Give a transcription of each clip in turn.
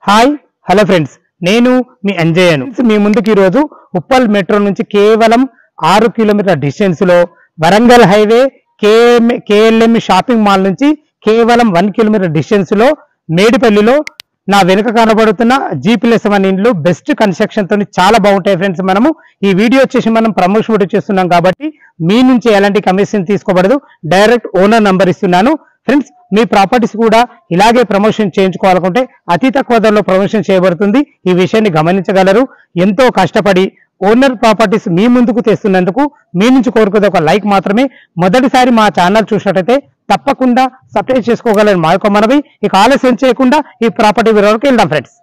Hi hello friends, నేను మీ అంజయ్యను. మీ ముందుకు ఈరోజు ఉప్పల్ మెట్రో నుంచి కేవలం 6 కిలోమీటర్ల డిస్టెన్స్ లో Warangal highway KLM shopping mall నుంచి కేవలం 1 కిలోమీటర్ డిస్టెన్స్ లో మేడిపల్లిలో నా వెనుక కనబడుతున్న G+1 ఇండ్లు బెస్ట్ కన్స్ట్రక్షన్ తోని చాలా బాగుంటాయి ఫ్రెండ్స్. మనము ఈ వీడియో వచ్చేసి మనం ప్రమోషన్ వీడియో చేస్తున్నాం కాబట్టి మీ నుంచి ఎలాంటి కమిషన్ తీసుకోబడదు, డైరెక్ట్ ఓనర్ నంబర్ ఇస్తున్నాను ఫ్రెండ్స్. మీ ప్రాపర్టీస్ కూడా ఇలాగే ప్రమోషన్ చేయించుకోవాలనుకుంటే అతి తక్కువ ధరలో ప్రమోషన్ చేయబడుతుంది. ఈ విషయాన్ని గమనించగలరు. ఎంతో కష్టపడి ఓనర్ ప్రాపర్టీస్ మీ ముందుకు తెస్తున్నందుకు మీ నుంచి కోరుకునే ఒక లైక్ మాత్రమే. మొదటిసారి మా ఛానల్ చూసినట్టయితే తప్పకుండా సబ్స్క్రైబ్ చేసుకోగలరు మా యొక్క మనవి. ఇక ఆలస్యం చేయకుండా ఈ ప్రాపర్టీ వివరాలకు వెళ్దాం ఫ్రెండ్స్.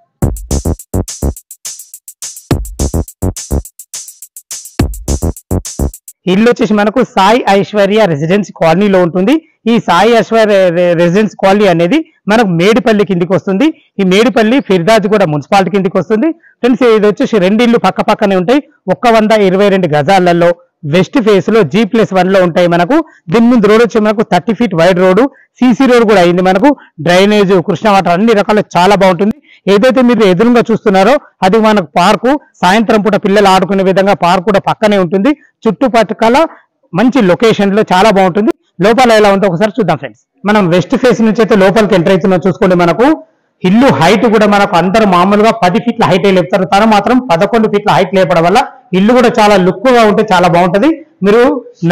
ఇల్లు వచ్చేసి మనకు సాయి ఐశ్వర్య రెసిడెన్స్ కాలనీలో ఉంటుంది. ఈ సాయి ఐశ్వర్య రెసిడెన్స్ కాలనీ అనేది మనకు మేడిపల్లి కిందికి వస్తుంది. ఈ మేడిపల్లి ఫిర్దాజ్ కూడా మున్సిపాలిటీ కిందికి వస్తుంది ఫ్రెండ్స్. ఇది వచ్చేసి 2 ఇల్లు పక్క పక్కనే ఉంటాయి. 122 గజాలలో వెస్ట్ ఫేస్ లో G+1 లో ఉంటాయి. మనకు దీని ముందు రోడ్ వచ్చి మనకు 30 feet wide road, CC road కూడా అయింది. మనకు డ్రైనేజ్, కృష్ణ వాటర్ అన్ని రకాల చాలా బాగుంటుంది. ఏదైతే మీరు ఎదురుగా చూస్తున్నారో అది మనకు పార్కు. సాయంత్రం పూట పిల్లలు ఆడుకునే విధంగా పార్క్ కూడా పక్కనే ఉంటుంది. చుట్టుపక్కల మంచి లొకేషన్ లో చాలా బాగుంటుంది. లోపల ఎలా ఉందో ఒకసారి చూద్దాం ఫ్రెండ్స్. మనం వెస్ట్ ఫేస్ నుంచి అయితే లోపలికి ఎంటర్ అవుతున్నాం. చూసుకోండి, మనకు ఇల్లు హైట్ కూడా మనకు అందరూ మామూలుగా 10 ఫీట్ల హైట్ లేపుతారు, తను మాత్రం 11 ఫీట్ల హైట్ లేపడం వల్ల ఇల్లు కూడా చాలా లుక్ గా ఉంటే చాలా బాగుంటది. మీరు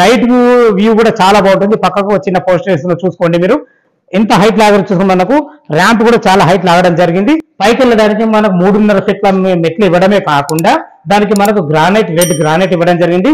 నైట్ వ్యూ కూడా చాలా బాగుంటుంది. పక్కకు వచ్చిన పోస్టర్స్ లో చూసుకోండి, మీరు ఎంత హైట్ లాగడం చూసుకుని మనకు ర్యాంప్ కూడా చాలా హైట్ లాగడం జరిగింది. పైకి వెళ్ళడానికి మనకు 3.5 ఫీట్ల మెట్లు ఇవ్వడమే కాకుండా దానికి మనకు రెడ్ గ్రానైట్ ఇవ్వడం జరిగింది.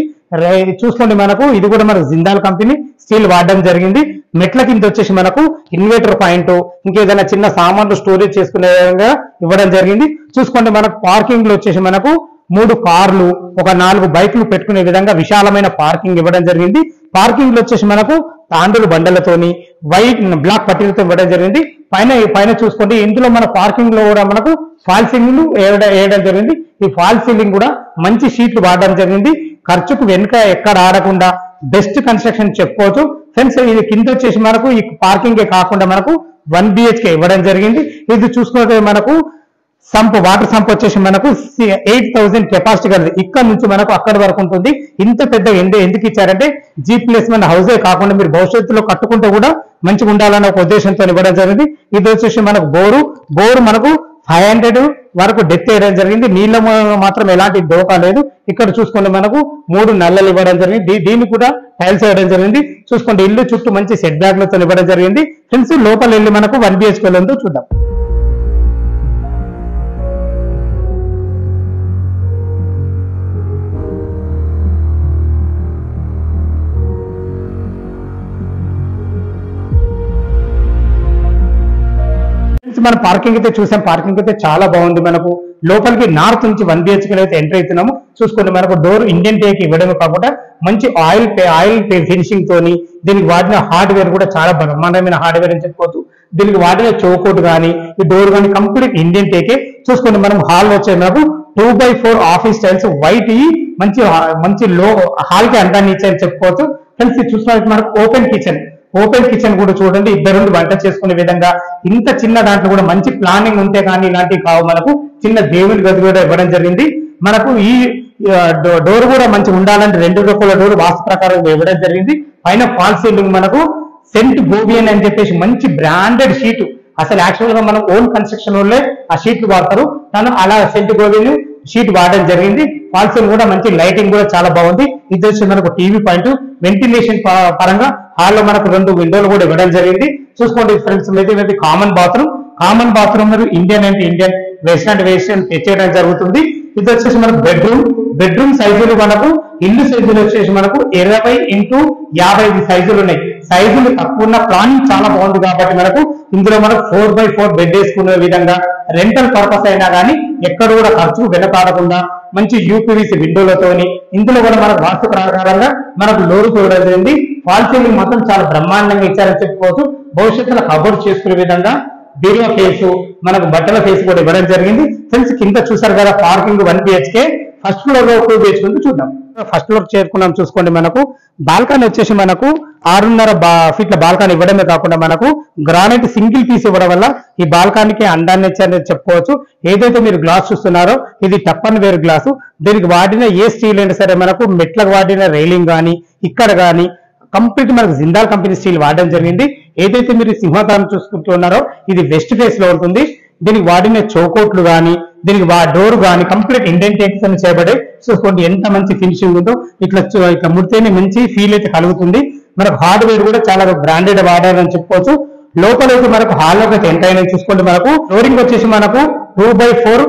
చూసుకోండి, మనకు ఇది కూడా మనకు జిందాల్ కంపెనీ స్టీల్ వాడడం జరిగింది. మెట్ల కింద వచ్చేసి మనకు ఇన్వర్టర్ పాయింట్, ఇంకేదైనా చిన్న సామాన్లు స్టోరేజ్ చేసుకునే విధంగా ఇవ్వడం జరిగింది. చూసుకోండి, మనకు పార్కింగ్ లో వచ్చేసి మనకు 3 కార్లు, ఒక 4 బైకులు పెట్టుకునే విధంగా విశాలమైన పార్కింగ్ ఇవ్వడం జరిగింది. పార్కింగ్ లో వచ్చేసి మనకు తాండులు బండలతోని బ్లాక్ పట్టీలతో ఇవ్వడం జరిగింది. పైన చూసుకోండి, ఇందులో మన పార్కింగ్ లో కూడా మనకు ఫాల్ సీలింగ్ వేయడం జరిగింది. ఈ ఫాల్ సీలింగ్ కూడా మంచి షీట్లు వాడడం జరిగింది. ఖర్చుకు వెనుక ఎక్కడ ఆడకుండా బెస్ట్ కన్స్ట్రక్షన్ చెప్పుకోవచ్చు ఫ్రెండ్స్. ఇది కింద వచ్చేసి మనకు ఈ పార్కింగ్ కాకుండా మనకు 1 BHK ఇవ్వడం జరిగింది. ఇది చూసుకుంటే మనకు వాటర్ సంప్ వచ్చేసి మనకు 8,000 కెపాసిటీ కలిగి ఇక్కడ నుంచి మనకు అక్కడి వరకు ఉంటుంది. ఇంత పెద్ద ఎందుకు ఇచ్చారంటే G+1 హౌసే కాకుండా మీరు భవిష్యత్తులో కట్టుకుంటే కూడా మంచిగా ఉండాలన్న ఒక ఉద్దేశంతో ఇవ్వడం జరిగింది. ఇది వచ్చేసి మనకు బోరు మనకు 500 వరకు డెత్ వేయడం జరిగింది. నీళ్ళ మాత్రం ఎలాంటి డోకా లేదు. ఇక్కడ చూసుకోండి, మనకు 3 నల్లలు ఇవ్వడం జరిగింది. దీన్ని కూడా టైల్స్ వేయడం జరిగింది. చూసుకోండి, ఇల్లు చుట్టూ మంచి సెట్ బ్యాక్లతో ఇవ్వడం జరిగింది ఫ్రెండ్స్. లోపల వెళ్ళి మనకు 1 BHK ఉందో చూద్దాం. మన పార్కింగ్ అయితే చూసాం. పార్కింగ్ అయితే చాలా బాగుంది. మనకు లోపలికి నార్త్ నుంచి 1 BHK అయితే ఎంటర్ అవుతున్నాము. చూసుకోండి, మనకు డోర్ ఇండియన్ టేక్ ఇవ్వడమే కాకుండా మంచి ఆయిల్ ఫినిషింగ్ తోని దీనికి వాడిన హార్డ్వేర్ కూడా చాలా బ్రహ్మాండమైన హార్డ్వేర్ అని చెప్పుకోవచ్చు. దీనికి వాడిన చౌకోట్ కానీ ఈ డోర్ కానీ కంప్లీట్ ఇండియన్ టేకే. చూసుకోండి, మనం హాల్ వచ్చే మనకు 2x4 ఆఫీస్ స్టైల్స్ వైట్ మంచి లో హాల్ కి అందాన్ని ఇచ్చాయని చెప్పుకోవచ్చు ఫ్రెండ్స్. చూసుకోవడానికి మనకు ఓపెన్ కిచెన్ కూడా చూడండి, ఇద్దరు వంట చేసుకునే విధంగా. ఇంత చిన్న దాంట్లో కూడా మంచి ప్లానింగ్ ఉంటే కానీ ఇలాంటివి కావు. మనకు చిన్న దేవుని గది కూడా ఇవ్వడం జరిగింది. మనకు ఈ డోర్ కూడా మంచి ఉండాలంటే 2 రకాల డోర్ వాస్తు ప్రకారం ఇవ్వడం జరిగింది. పైన ఫాల్ సీలింగ్ మనకు సెంట్ గోబియన్ అని చెప్పేసి మంచి బ్రాండెడ్ షీట్. అసలు యాక్చువల్ గా మనం ఓన్ కన్స్ట్రక్షన్ వాళ్ళే ఆ షీట్లు వాడతారు, కానీ అలా సెంట్ గోబియన్ షీట్ వాడడం జరిగింది. ఫాల్ సీలింగ్ కూడా మంచి లైటింగ్ కూడా చాలా బాగుంది. ఇది వచ్చి మనకు టీవీ పాయింట్. వెంటిలేషన్ పరంగా హాల్లో మనకు 2 విండోలు కూడా ఇవ్వడం జరిగింది. చూసుకోండి ఫ్రెండ్స్, ఇది కామన్ బాత్రూమ్ ఇండియన్ అంటే ఇండియన్, వెస్టర్న్ తెచ్చేయడం జరుగుతుంది. ఇది వచ్చేసి మనకు బెడ్రూమ్ సైజులు మనకు ఇల్లు సైజులు వచ్చేసి మనకు 20x50 సైజులు ఉన్నాయి. సైజులు తక్కువ ఉన్న ప్లానింగ్ చాలా బాగుంది కాబట్టి మనకు ఇందులో మనకు 4x4 బెడ్ వేసుకునే విధంగా రెంటల్ పర్పస్ అయినా కానీ ఎక్కడ కూడా ఖర్చుకు వెనకాడకుండా మంచి UPVC విండోలతోని ఇందులో కూడా మనకు వాస్తు ప్రకారంగా మనకు లోరు చూడడం జరిగింది. ఫాల్ సీలింగ్ మొత్తం చాలా బ్రహ్మాండంగా ఇచ్చారని చెప్పుకోవచ్చు. భవిష్యత్తులో కబోర్డ్ చేసుకునే విధంగా బీరువా ఫేసు, మనకు బట్టల ఫేస్ కూడా ఇవ్వడం జరిగింది ఫ్రెండ్స్. కింద చూసారు కదా పార్కింగ్ 1 BHK. ఫస్ట్ ఫ్లోర్ లో 2 BHK చూద్దాం. ఫస్ట్ ఫ్లోర్ చేరుకున్నాం. చూసుకోండి, మనకు బాల్కనీ వచ్చేసి మనకు 6.5 ఫీట్ల బాల్కనీ ఇవ్వడమే కాకుండా మనకు గ్రానైట్ సింగిల్ పీస్ ఇవ్వడం వల్ల ఈ బాల్కనీకి అందాన్ని ఇచ్చారని చెప్పుకోవచ్చు. ఏదైతే మీరు గ్లాస్ చూస్తున్నారో ఇది టప్పన్ వేర్ గ్లాసు. దీనికి వాడిన ఏ స్టీల్ అయినా సరే మనకు మెట్లకు వాడిన రైలింగ్ కానీ ఇక్కడ కానీ కంప్లీట్ మనకు జిందాల్ కంపెనీ స్టీల్ వాడడం జరిగింది. ఏదైతే మీరు సింహద్వారం చూసుకుంటున్నారో ఇది వెస్ట్ ఫేస్ లో ఉంటుంది. దీనికి వాడిన చౌకోట్లు కానీ దీనికి డోర్ కానీ కంప్లీట్ ఇండెంటేషన్ చేయబడి చూసుకోండి ఎంత మంచి ఫినిషింగ్ ఉందో. ఇట్లా ముడితేనే మంచి ఫీల్ అయితే కలుగుతుంది. మనకు హార్డ్వేర్ కూడా చాలా బ్రాండెడ్ వాడారని చెప్పుకోవచ్చు. లోపలైతే మనకు హాల్ ఒక ఎంత అయినా చూసుకోండి. మనకు ఫ్లోరింగ్ వచ్చేసి మనకు 2x4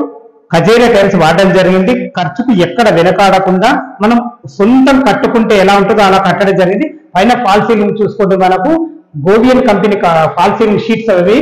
ఖజేరియా టైల్స్ వాడడం జరిగింది. ఖర్చుకు ఎక్కడ వెనకాడకుండా మనం సొంతం కట్టుకుంటే ఎలా ఉంటుందో అలా కట్టడం జరిగింది. పైన ఫాల్ సీలింగ్ చూసుకుంటే మనకు గోవియన్ కంపెనీ ఫాల్ సీలింగ్ షీట్స్ అవి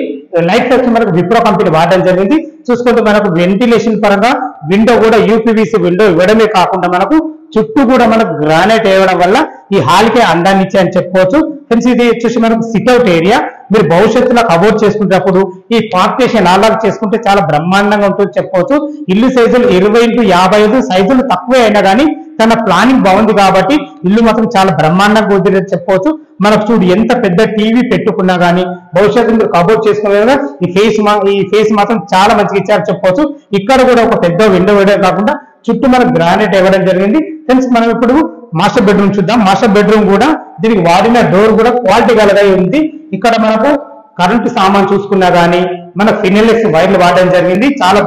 లైట్స్ వచ్చి మనకు విప్రో కంపెనీ వాడడం జరిగింది. చూసుకుంటే మనకు వెంటిలేషన్ పరంగా విండో కూడా యూపీవీసీ విండో ఇవ్వడమే కాకుండా మనకు చుట్టూ కూడా మనకు గ్రానైట్ వేయడం వల్ల ఈ హాల్ కే అందాన్ని ఇచ్చాయని చెప్పుకోవచ్చు. ఫ్రెండ్స్ ఇది వచ్చేసి మనకు సిట్అవుట్ ఏరియా. మీరు భవిష్యత్తులో కబోర్డ్ చేసుకునేటప్పుడు ఈ పార్టీషన్ అలాగా చేసుకుంటే చాలా బ్రహ్మాండంగా ఉంటుంది చెప్పుకోవచ్చు. ఇల్లు సైజులు 20x55 సైజులు తక్కువే అయినా కానీ తన ప్లానింగ్ బాగుంది కాబట్టి ఇల్లు మాత్రం చాలా బ్రహ్మాండంగా కుదిరేది చెప్పుకోవచ్చు. మనకు చూడు ఎంత పెద్ద టీవీ పెట్టుకున్నా కానీ భవిష్యత్తు మీరు కబోర్డ్ చేసుకునే ఈ ఫేస్ మాత్రం చాలా మంచిగా ఇచ్చారు చెప్పుకోవచ్చు. ఇక్కడ కూడా ఒక పెద్ద విండో వేయడం కాకుండా చుట్టూ మనకు గ్రానైట్ ఇవ్వడం జరిగింది. ఫ్రెండ్స్ మనం ఇప్పుడు మాస్టర్ బెడ్రూమ్ చూద్దాం. మాస్టర్ బెడ్రూమ్ కూడా దీనికి వాడిన డోర్ కూడా క్వాలిటీ గలగా ఉంది. ఇక్కడ మనకు కరెంటు సామాన్ చూసుకున్నా కానీ మన ఫినెలెక్స్ వైర్లు వాడడం జరిగింది. చాలా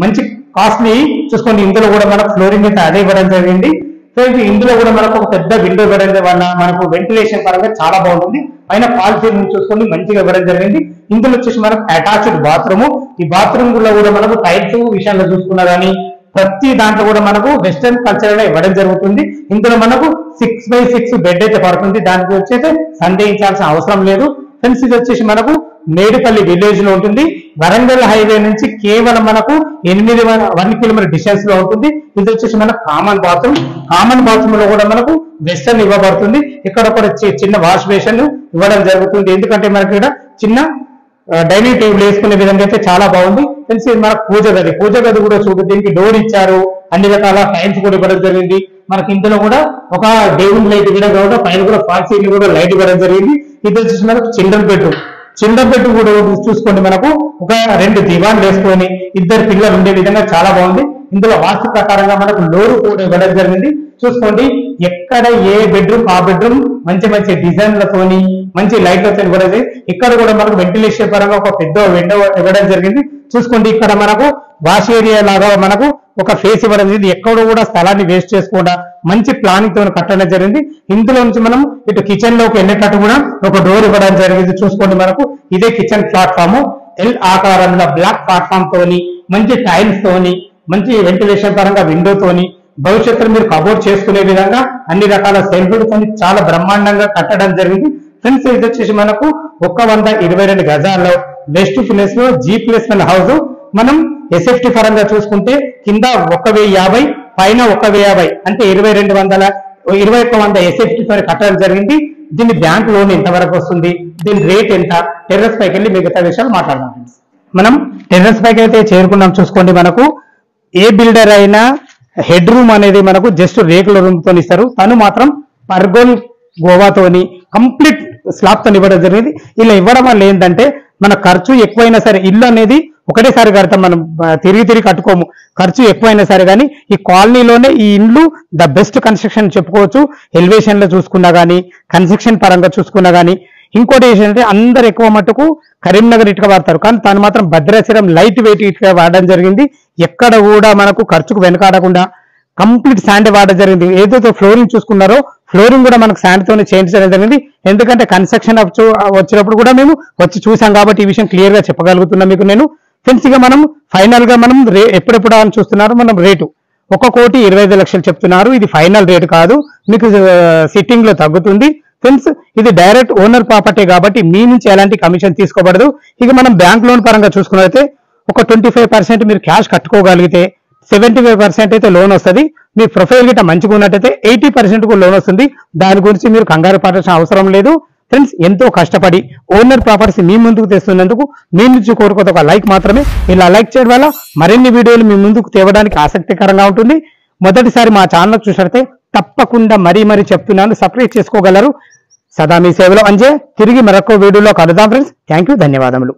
మంచి కాస్ట్లీ చూసుకోండి. ఇందులో కూడా మనకు ఫ్లోరింగ్ అయితే అదే ఇవ్వడం జరిగింది. సో ఇందులో కూడా మనకు ఒక పెద్ద విండో ఇవ్వడం వల్ల మనకు వెంటిలేషన్ పరంగా చాలా బాగుంటుంది. పైన ఫాల్ సీలింగ్ చూసుకొని మంచిగా ఇవ్వడం జరిగింది. ఇందులో వచ్చేసి మనకు అటాచ్డ్ బాత్రూమ్. ఈ బాత్రూమ్ లో కూడా మనకు టైల్స్ విషయంలో చూసుకున్నా కానీ ప్రతి దాంట్లో కూడా మనకు వెస్టర్న్ కల్చర్ ఇవ్వడం జరుగుతుంది. ఇందులో మనకు 6x6 బెడ్ అయితే పడుతుంది. దానికి వచ్చేసి సందేహించాల్సిన అవసరం లేదు. ఫ్రెండ్స్ ఇది వచ్చేసి మనకు మేడిపల్లి విలేజ్ లో ఉంటుంది. వరంగల్ హైవే నుంచి కేవలం మనకు 1 కిలోమీటర్ డిస్టెన్స్ లో ఉంటుంది. ఇది వచ్చేసి మనకు కామన్ బాత్రూమ్. కామన్ బాత్రూమ్ లో కూడా మనకు వెస్టర్న్ ఇవ్వబడుతుంది. ఇక్కడ కూడా చిన్న వాష్ బేసిన్ ఇవ్వడం జరుగుతుంది. ఎందుకంటే మనకి ఇక్కడ చిన్న డైనింగ్ టేబుల్ వేసుకునే విధంగా అయితే చాలా బాగుంది. ఫ్రెండ్స్ ఇది మనకు పూజ గది కూడా చూడు. దీనికి డోర్ ఇచ్చారు. అన్ని రకాల టైల్స్ కూడా ఇవ్వడం జరిగింది. మనకి ఇందులో కూడా ఒక దేవుని లైట్ ఇవ్వడం కాకుండా పైన కూడా ఫాల్ సీలింగ్ కూడా లైట్ ఇవ్వడం జరిగింది. ఇది వచ్చేసి మనకు చిల్డ్రన్ బెడ్ కూడా చూసుకోండి. మనకు ఒక 2 దివాన్లు వేసుకొని 2 పిల్లలు ఉండే విధంగా చాలా బాగుంది. ఇందులో వాస్తు ప్రకారంగా మనకు డోర్ కూడా ఇవ్వడం జరిగింది. చూసుకోండి ఎక్కడ ఏ బెడ్రూమ్ ఆ బెడ్రూమ్ మంచి డిజైన్లతోని మంచి లైట్లతో ఇవ్వడం. ఇక్కడ కూడా మనకు వెంటిలేషన్ పరంగా ఒక పెద్ద విండో ఇవ్వడం జరిగింది. చూసుకోండి ఇక్కడ మనకు వాష్ ఏరియా లాగా మనకు ఒక ఫేస్ ఇవ్వడం జరిగింది. ఎక్కడ కూడా స్థలాన్ని వేస్ట్ చేసుకోకుండా మంచి ప్లానింగ్ తో కట్టడం జరిగింది. ఇందులో నుంచి మనం ఇటు కిచెన్ లోకి వెళ్ళేటట్టు కూడా ఒక డోర్ ఇవ్వడం జరిగింది. చూసుకోండి మనకు ఇదే కిచెన్ ప్లాట్ఫామ్ ఎల్ ఆకారంలో బ్లాక్ ప్లాట్ఫామ్ తోని మంచి టైల్స్ తోని మంచి వెంటిలేషన్ పరంగా విండోతోని భవిష్యత్తులో మీరు కబోర్డ్ చేసుకునే విధంగా అన్ని రకాల సెల్ఫ్లతో చాలా బ్రహ్మాండంగా కట్టడం జరిగింది. ఫ్రెండ్స్ ఇది వచ్చేసి మనకు 122 గజాల్లో వెస్ట్ ఫినెస్ లో G+1 హౌస్. మనం ఎస్ఎఫ్టీ పరంగా చూసుకుంటే కింద 1050 పైన 1050 అంటే 2100 ఎస్ఎఫ్టీ తో కట్టడం జరిగింది. దీని బ్యాంక్ లోన్ ఎంత వరకు వస్తుంది, దీని రేట్ ఎంత, టెర్రస్ పైకి వెళ్ళి మిగతా విషయాలు మాట్లాడదాం. ఫ్రెండ్స్ మనం టెర్రస్ పైకి అయితే చేరుకున్నాం. చూసుకోండి మనకు ఏ బిల్డర్ అయినా హెడ్ రూమ్ అనేది మనకు జస్ట్ రేకుల రూమ్ తో ఇస్తారు. తను మాత్రం పర్గోల్ గోవాతోని కంప్లీట్ స్లాబ్ తో ఇవ్వడం జరిగింది. ఇలా ఇవ్వడం వల్ల ఏంటంటే మన ఖర్చు ఎక్కువైనా సరే ఇల్లు అనేది ఒకటేసారి కడతాం, మనం తిరిగి కట్టుకోము. ఖర్చు ఎక్కువైనా సరే కానీ ఈ కాలనీలోనే ఈ ఇండ్లు ద బెస్ట్ కన్స్ట్రక్షన్ చెప్పుకోవచ్చు. ఎలివేషన్ లో చూసుకున్నా కానీ కన్స్ట్రక్షన్ పరంగా చూసుకున్నా కానీ. ఇంకోటి ఏంటంటే అందరు ఎక్కువ మట్టుకు కరీంనగర్ ఇటుక వాడతారు, కానీ తను మాత్రం భద్రాచలం లైట్ వెయిట్ ఇటుక వాడడం జరిగింది. ఎక్కడ కూడా మనకు ఖర్చుకు వెనకాడకుండా కంప్లీట్ శాండ్ వాడడం జరిగింది. ఏదైతే ఫ్లోరింగ్ చూసుకున్నారో ఫ్లోరింగ్ కూడా మనకు శాండ్ తోనే చేయించడం జరిగింది. ఎందుకంటే కన్స్ట్రక్షన్ వచ్చినప్పుడు కూడా మేము వచ్చి చూసాం కాబట్టి ఈ విషయం క్లియర్ గా చెప్పగలుగుతున్నాం మీకు నేను. ఫ్రెండ్స్ ఇక మనం ఫైనల్ గా మనం ఎప్పుడెప్పుడు అని చూస్తున్నారు మనం రేటు 1,25,00,000 చెప్తున్నారు. ఇది ఫైనల్ రేట్ కాదు, మీకు సిట్టింగ్ లో తగ్గుతుంది. ఫ్రెండ్స్ ఇది డైరెక్ట్ ఓనర్ ప్రాపర్టీ కాబట్టి మీ నుంచి ఎలాంటి కమిషన్ తీసుకోబడదు. ఇక మనం బ్యాంక్ లోన్ పరంగా చూసుకున్నట్లయితే ఒక 25% మీరు క్యాష్ కట్టుకోగలిగితే 75% అయితే లోన్ వస్తుంది. మీ ప్రొఫైల్ గిట్ట మంచిగా ఉన్నట్టయితే 80% కూడా లోన్ వస్తుంది. దాని గురించి మీరు కంగారు పడాల్సిన అవసరం లేదు. ఫ్రెండ్స్ ఎంతో కష్టపడి ఓనర్ ప్రాపర్టీస్ మీ ముందుకు తెస్తున్నందుకు మీ నుంచి కోరుకోతే ఒక లైక్ మాత్రమే. ఇలా లైక్ చేయడం వల్ల మరిన్ని వీడియోలు మీ ముందుకు తేవడానికి ఆసక్తికరంగా ఉంటుంది. మొదటిసారి మా ఛానల్ చూసినట్లయితే తప్పకుండా మరీ చెప్తున్నాను, సబ్స్క్రైబ్ చేసుకోగలరు. సదా మీ సేవలో అంజే. తిరిగి మరొక వీడియోలో కలుద్దాం ఫ్రెండ్స్. థ్యాంక్ యూ, ధన్యవాదములు.